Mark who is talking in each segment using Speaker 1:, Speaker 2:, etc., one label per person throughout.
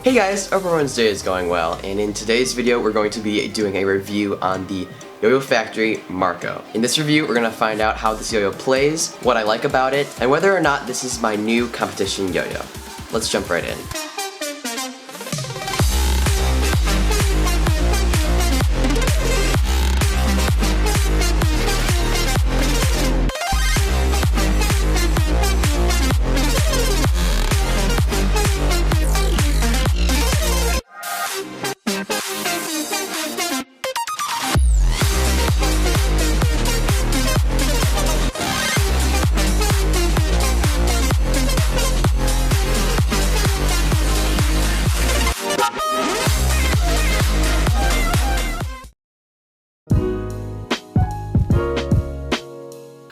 Speaker 1: Hey guys, hope everyone's day is going well, and in today's video we're going to be doing a review on the YoYoFactory Marco. In this review we're going to find out how this yo-yo plays, what I like about it, and whether or not this is my new competition yo-yo. Let's jump right in.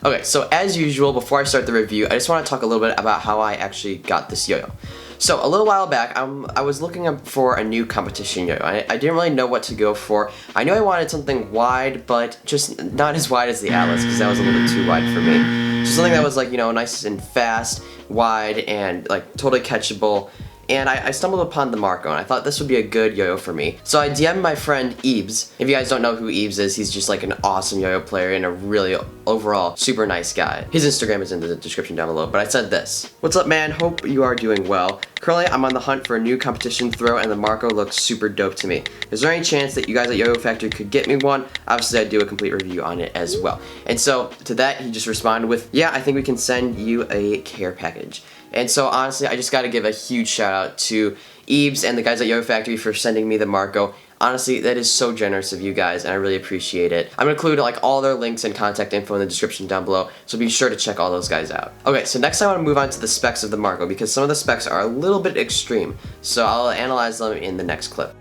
Speaker 1: Okay, so as usual, before I start the review, I just want to talk a little bit about how I actually got this yo-yo. So a little while back, I was looking up for a new competition yo-yo. I didn't really know what to go for. I knew I wanted something wide, but just not as wide as the Atlas, because that was a little bit too wide for me. So something that was like, you know, nice and fast, wide, and like totally catchable. And I stumbled upon the Marco, and I thought this would be a good yo-yo for me. So I DM'd my friend Ebes. If you guys don't know who Ebes is, he's just like an awesome yo-yo player and a really overall super nice guy. His Instagram is in the description down below, but I said this. What's up, man? Hope you are doing well. Currently, I'm on the hunt for a new competition throw, and the Marco looks super dope to me. Is there any chance that you guys at YoYoFactory could get me one? Obviously, I'd do a complete review on it as well. And so, to that, he just responded with, yeah, I think we can send you a care package. And so honestly, I just gotta give a huge shout out to Ebes and the guys at YoYoFactory for sending me the Marco. Honestly, that is so generous of you guys, and I really appreciate it. I'm gonna include like all their links and contact info in the description down below, so be sure to check all those guys out. Okay, so next I wanna move on to the specs of the Marco, because some of the specs are a little bit extreme, so I'll analyze them in the next clip.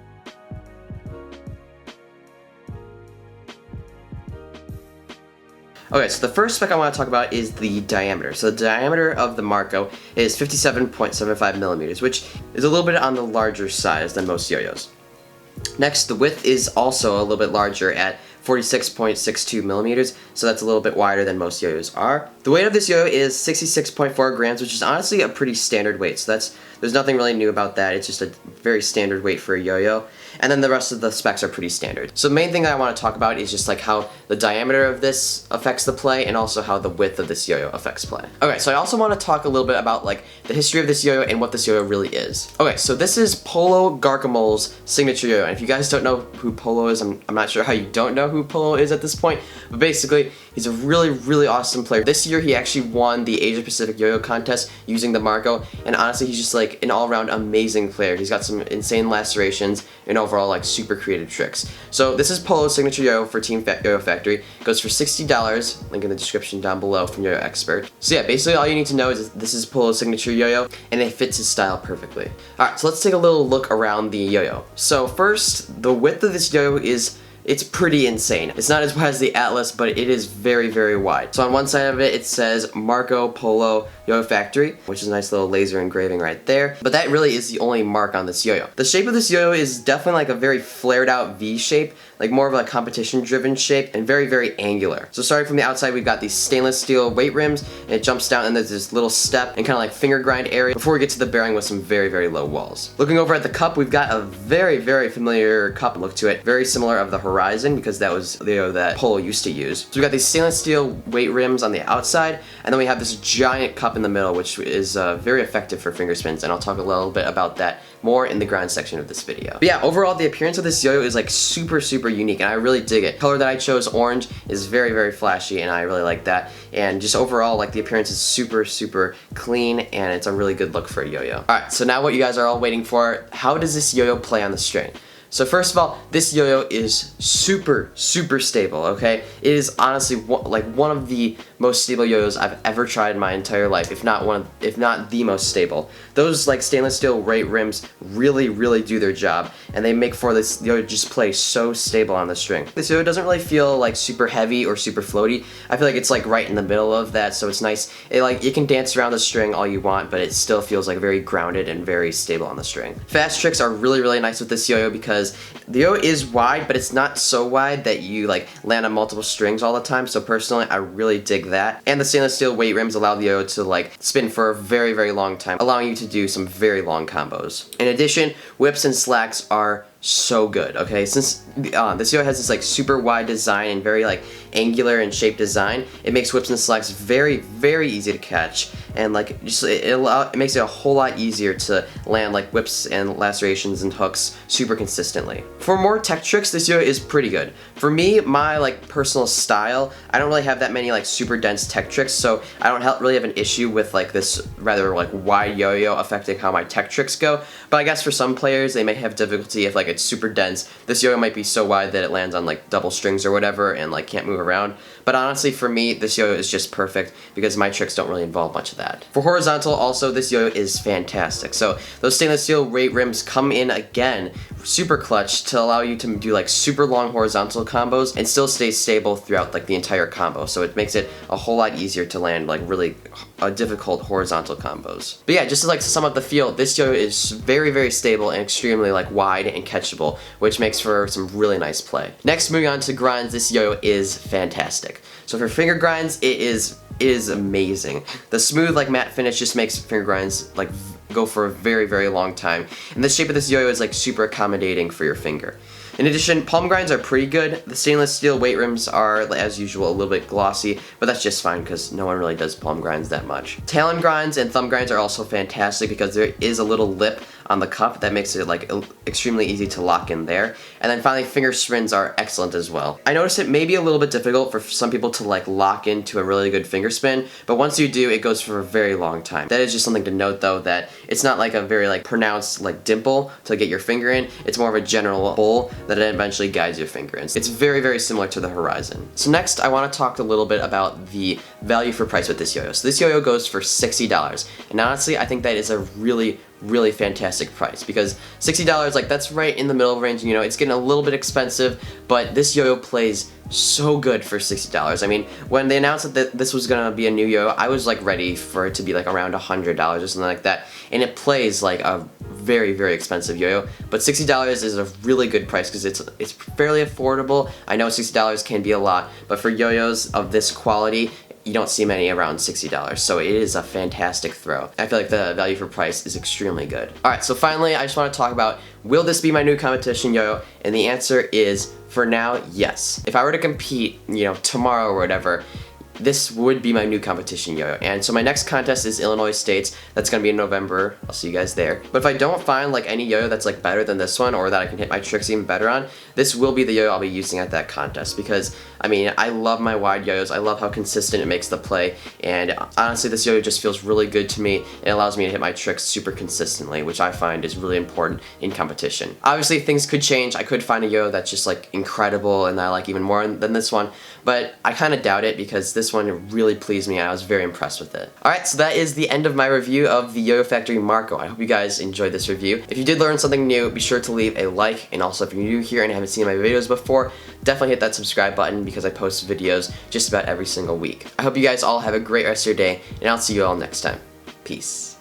Speaker 1: Okay, so the first spec I want to talk about is the diameter. So the diameter of the Marco is 57.75 millimeters, which is a little bit on the larger size than most yo-yos. Next, the width is also a little bit larger at 46.62 millimeters, so that's a little bit wider than most yo-yos are. The weight of this yo-yo is 66.4 grams, which is honestly a pretty standard weight, so there's nothing really new about that. It's just a very standard weight for a yo-yo. And then the rest of the specs are pretty standard. So the main thing that I want to talk about is just like how the diameter of this affects the play, and also how the width of this yo-yo affects play. Okay, so I also want to talk a little bit about like the history of this yo-yo and what this yo-yo really is. Okay, so this is Polo Garcamol's signature yo-yo, and if you guys don't know who Polo is, I'm not sure how you don't know who Polo is at this point, but basically, he's a really awesome player. This year, he actually won the Asia Pacific Yo-Yo contest using the Marco, and honestly, he's just like an all-around amazing player. He's got some insane lacerations and overall like super creative tricks. So this is Polo's signature yo-yo for Team YoYoFactory. It goes for $60, link in the description down below from Yo-Yo Expert. So yeah, basically all you need to know is this is Polo's signature yo-yo, and it fits his style perfectly. Alright, so let's take a little look around the yo-yo. So first, the width of this yo-yo it's pretty insane. It's not as wide as the Atlas, but it is very wide. So on one side of it, it says Marco Polo YoYoFactory, which is a nice little laser engraving right there. But that really is the only mark on this yo-yo. The shape of this yo-yo is definitely like a very flared out V shape, like more of a competition driven shape, and very angular. So starting from the outside, we've got these stainless steel weight rims, and it jumps down, and there's this little step and kind of like finger grind area before we get to the bearing with some very low walls. Looking over at the cup, we've got a very familiar cup look to it, very similar of the Horizon, because that was the yo-yo that Polo used to use. So we've got these stainless steel weight rims on the outside, and then we have this giant cup in the middle, which is very effective for finger spins, and I'll talk a little bit about that more in the grind section of this video. But yeah, overall the appearance of this yo-yo is like super unique, and I really dig it. The color that I chose, orange, is very flashy, and I really like that. And just overall, like the appearance is super clean, and it's a really good look for a yo-yo. Alright, so now what you guys are all waiting for, how does this yo-yo play on the string? So first of all, this yo-yo is super stable, okay? It is honestly one of the most stable yo-yos I've ever tried in my entire life, if not the most stable. Those like stainless steel weight rims really do their job, and they make for this yo-yo just play so stable on the string. This yo-yo doesn't really feel like super heavy or super floaty. I feel like it's like right in the middle of that, so it's nice. You can dance around the string all you want, but it still feels like very grounded and very stable on the string. Fast tricks are really nice with this yo-yo, because the yo-yo is wide, but it's not so wide that you like land on multiple strings all the time. So personally, I really dig that. And the stainless steel weight rims allow the yo-yo to like spin for a very, very long time, allowing you to do some very long combos. In addition, whips and slacks are so good, okay? Since this yo-yo has this like super wide design and very like angular and shaped design, it makes whips and slacks very, very easy to catch, and like just it makes it a whole lot easier to land like whips and lacerations and hooks super consistently. For more tech tricks, this yo-yo is pretty good. For me, my like personal style, I don't really have that many like super dense tech tricks, so I don't really have an issue with like this rather like wide yo-yo affecting how my tech tricks go. But I guess for some players, they may have difficulty if like it's super dense. This yo-yo might be so wide that it lands on like double strings or whatever and like can't move around. But honestly, for me, this yo-yo is just perfect because my tricks don't really involve much of that. For horizontal, also, this yo-yo is fantastic. So those stainless steel weight rims come in again, super clutch to allow you to do like super long horizontal combos and still stay stable throughout like the entire combo. So it makes it a whole lot easier to land like really difficult horizontal combos. But yeah, just to like sum up the feel, this yo-yo is very, very stable and extremely like wide and catchable, which makes for some really nice play. Next, moving on to grinds, this yo-yo is fantastic. So for finger grinds, it is amazing. The smooth like matte finish just makes finger grinds like go for a very, very long time. And the shape of this yo-yo is like super accommodating for your finger. In addition, palm grinds are pretty good. The stainless steel weight rims are, as usual, a little bit glossy, but that's just fine because no one really does palm grinds that much. Talon grinds and thumb grinds are also fantastic because there is a little lip on the cup that makes it like extremely easy to lock in there. And then finally, finger spins are excellent as well. I noticed it may be a little bit difficult for some people to like lock into a really good finger spin, but once you do, it goes for a very long time. That is just something to note though, that it's not like a very like pronounced like dimple to get your finger in. It's more of a general bowl that it eventually guides your finger in. It's very, very similar to the Horizon. So next, I want to talk a little bit about the value for price with this yo-yo. So this yo-yo goes for $60, and honestly, I think that is a really, really fantastic price because $60, like that's right in the middle range. You know, it's getting a little bit expensive, but this yo-yo plays so good for $60. I mean, when they announced that this was gonna be a new yo-yo, I was like ready for it to be like around $100 or something like that, and it plays like a very, very expensive yo-yo, but $60 is a really good price because it's fairly affordable. I know $60 can be a lot, but for yo-yos of this quality, you don't see many around $60, so it is a fantastic throw. I feel like the value for price is extremely good. Alright, so finally, I just want to talk about, will this be my new competition yo-yo? And the answer is, for now, yes. If I were to compete, you know, tomorrow or whatever, this would be my new competition yo-yo. And so my next contest is Illinois State's. That's gonna be in November. I'll see you guys there. But if I don't find like any yo-yo that's like better than this one, or that I can hit my tricks even better on, this will be the yo-yo I'll be using at that contest because, I mean, I love my wide yo-yos. I love how consistent it makes the play, and honestly, this yo-yo just feels really good to me. It allows me to hit my tricks super consistently, which I find is really important in competition. Obviously, things could change. I could find a yo-yo that's just like incredible and I like even more than this one, but I kind of doubt it because this one really pleased me and I was very impressed with it. Alright, so that is the end of my review of the YoYoFactory Marco. I hope you guys enjoyed this review. If you did learn something new, be sure to leave a like, and also if you're new here and haven't seen my videos before, definitely hit that subscribe button because I post videos just about every single week. I hope you guys all have a great rest of your day, and I'll see you all next time. Peace.